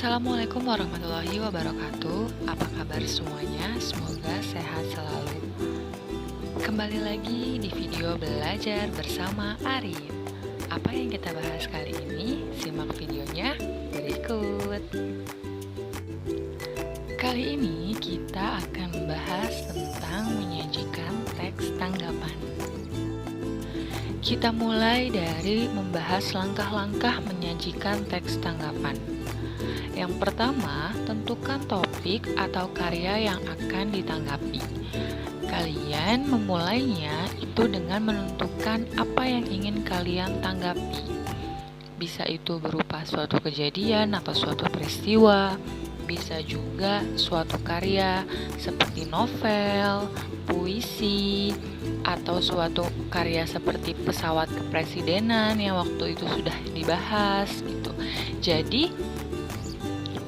Assalamualaikum warahmatullahi wabarakatuh. Apa kabar semuanya? Semoga sehat selalu. Kembali lagi di video belajar bersama Arin. Apa yang kita bahas kali ini? Simak videonya berikut. Kali ini kita akan membahas tentang menyajikan teks tanggapan. Kita mulai dari membahas langkah-langkah menyajikan teks tanggapan. Yang pertama, tentukan topik atau karya yang akan ditanggapi. Kalian memulainya itu dengan menentukan apa yang ingin kalian tanggapi. Bisa itu berupa suatu kejadian atau suatu peristiwa, bisa juga suatu karya seperti novel, puisi, atau suatu karya seperti pesawat kepresidenan yang waktu itu sudah dibahas gitu. Jadi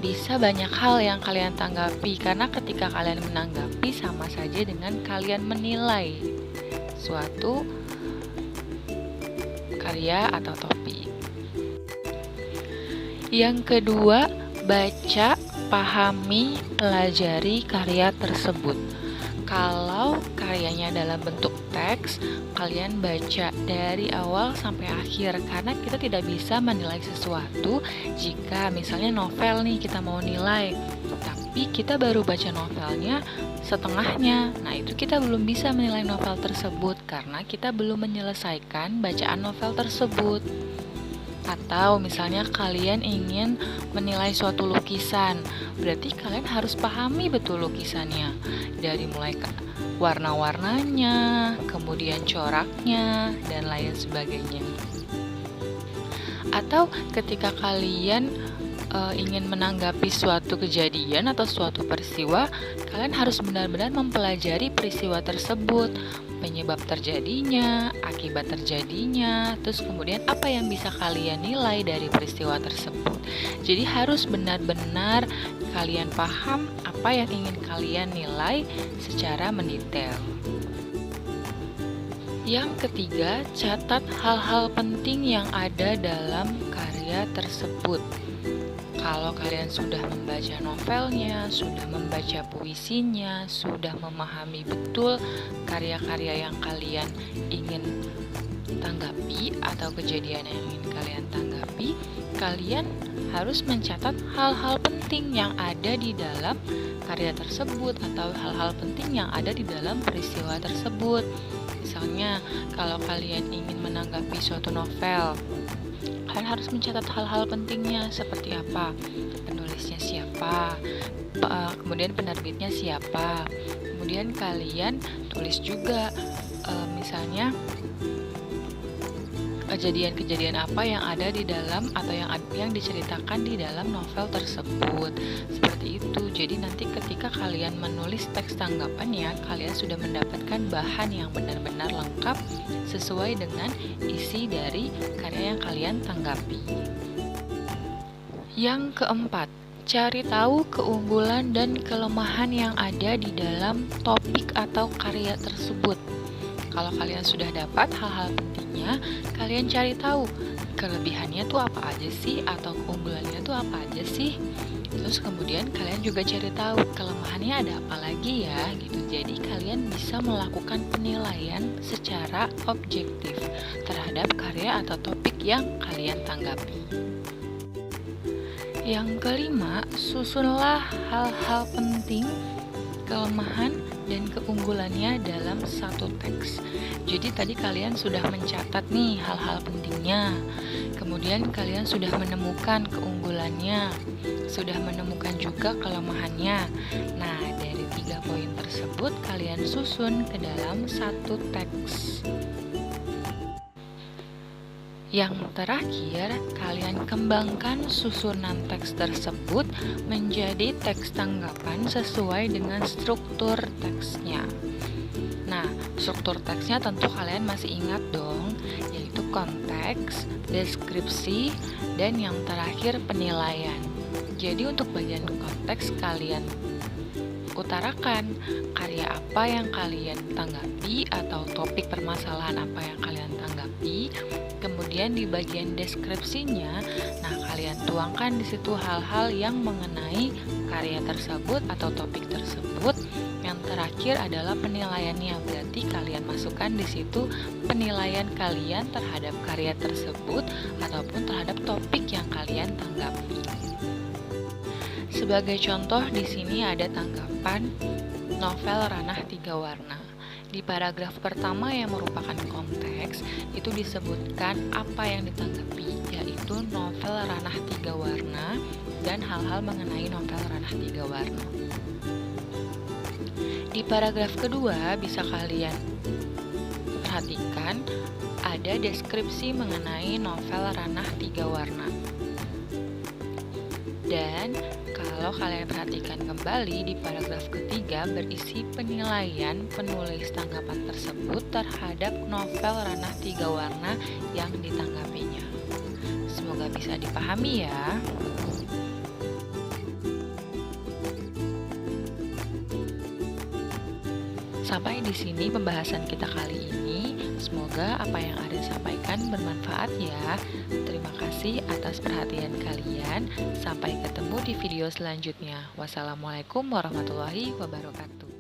bisa banyak hal yang kalian tanggapi, karena ketika kalian menanggapi sama saja dengan kalian menilai suatu karya atau topik. Yang kedua, baca, pahami, pelajari karya tersebut. Kalau karyanya dalam bentuk teks, kalian baca dari awal sampai akhir, karena kita tidak bisa menilai sesuatu jika misalnya novel nih kita mau nilai, tapi kita baru baca novelnya setengahnya. Nah, itu kita belum bisa menilai novel tersebut karena kita belum menyelesaikan bacaan novel tersebut. Atau misalnya kalian ingin menilai suatu lukisan, berarti kalian harus pahami betul lukisannya, dari mulai warna-warnanya, kemudian coraknya, dan lain sebagainya. Atau ketika kalian ingin menanggapi suatu kejadian atau suatu peristiwa, kalian harus benar-benar mempelajari peristiwa tersebut, penyebab terjadinya, akibat terjadinya, terus kemudian apa yang bisa kalian nilai dari peristiwa tersebut. Jadi harus benar-benar kalian paham apa yang ingin kalian nilai secara mendetail. Yang ketiga, catat hal-hal penting yang ada dalam karya tersebut. Kalau kalian sudah membaca novelnya, sudah membaca puisinya, sudah memahami betul karya-karya yang kalian ingin tanggapi atau kejadian yang ingin kalian tanggapi, kalian harus mencatat hal-hal penting yang ada di dalam karya tersebut atau hal-hal penting yang ada di dalam peristiwa tersebut. Misalnya, kalau kalian ingin menanggapi suatu novel, kalian harus mencatat hal-hal pentingnya seperti apa, penulisnya siapa, kemudian penerbitnya siapa. Kemudian kalian tulis juga misalnya kejadian-kejadian apa yang ada di dalam atau yang diceritakan di dalam novel tersebut. Seperti itu. Jadi nanti ketika kalian menulis teks tanggapannya, kalian sudah mendapatkan bahan yang benar-benar lengkap sesuai dengan isi dari karya yang kalian tanggapi. Yang keempat, cari tahu keunggulan dan kelemahan yang ada di dalam topik atau karya tersebut. Kalau kalian sudah dapat hal-hal pentingnya, kalian cari tahu kelebihannya tuh apa aja sih, atau keunggulannya tuh apa aja sih. Terus kemudian kalian juga cari tahu kelemahannya ada apa lagi ya, gitu. Jadi kalian bisa melakukan penilaian secara objektif terhadap karya atau topik yang kalian tanggapi. Yang kelima, susunlah hal-hal penting, kelemahan, dan keunggulannya dalam satu teks. Jadi tadi kalian sudah mencatat nih hal-hal pentingnya, kemudian kalian sudah menemukan keunggulannya, sudah menemukan juga kelemahannya. Nah, dari 3 poin tersebut kalian susun ke dalam satu teks. Yang terakhir, kalian kembangkan susunan teks tersebut menjadi teks tanggapan sesuai dengan struktur teksnya. Nah, struktur teksnya tentu kalian masih ingat dong, yaitu konteks, deskripsi, dan yang terakhir penilaian. Jadi untuk bagian konteks kalian utarakan karya apa yang kalian tanggapi atau topik permasalahan apa yang kalian tanggapi. Kemudian di bagian deskripsinya, nah kalian tuangkan di situ hal-hal yang mengenai karya tersebut atau topik tersebut. Yang terakhir adalah penilaiannya, berarti kalian masukkan di situ penilaian kalian terhadap karya tersebut ataupun terhadap topik yang kalian tanggapi. Sebagai contoh di sini ada tanggapan novel Ranah Tiga Warna. Di paragraf pertama yang merupakan konteks, itu disebutkan apa yang ditanggapi, yaitu novel Ranah Tiga Warna dan hal-hal mengenai novel Ranah Tiga Warna. Di paragraf kedua bisa kalian perhatikan ada deskripsi mengenai novel Ranah Tiga Warna. Dan kalau kalian perhatikan kembali di paragraf ketiga berisi penilaian penulis tanggapan tersebut terhadap novel Ranah Tiga Warna yang ditanggapinya. Semoga bisa dipahami ya. Sampai di sini pembahasan kita kali ini. Semoga apa yang Arin sampaikan bermanfaat ya. Terima kasih atas perhatian kalian. Sampai ketemu di video selanjutnya. Wassalamualaikum warahmatullahi wabarakatuh.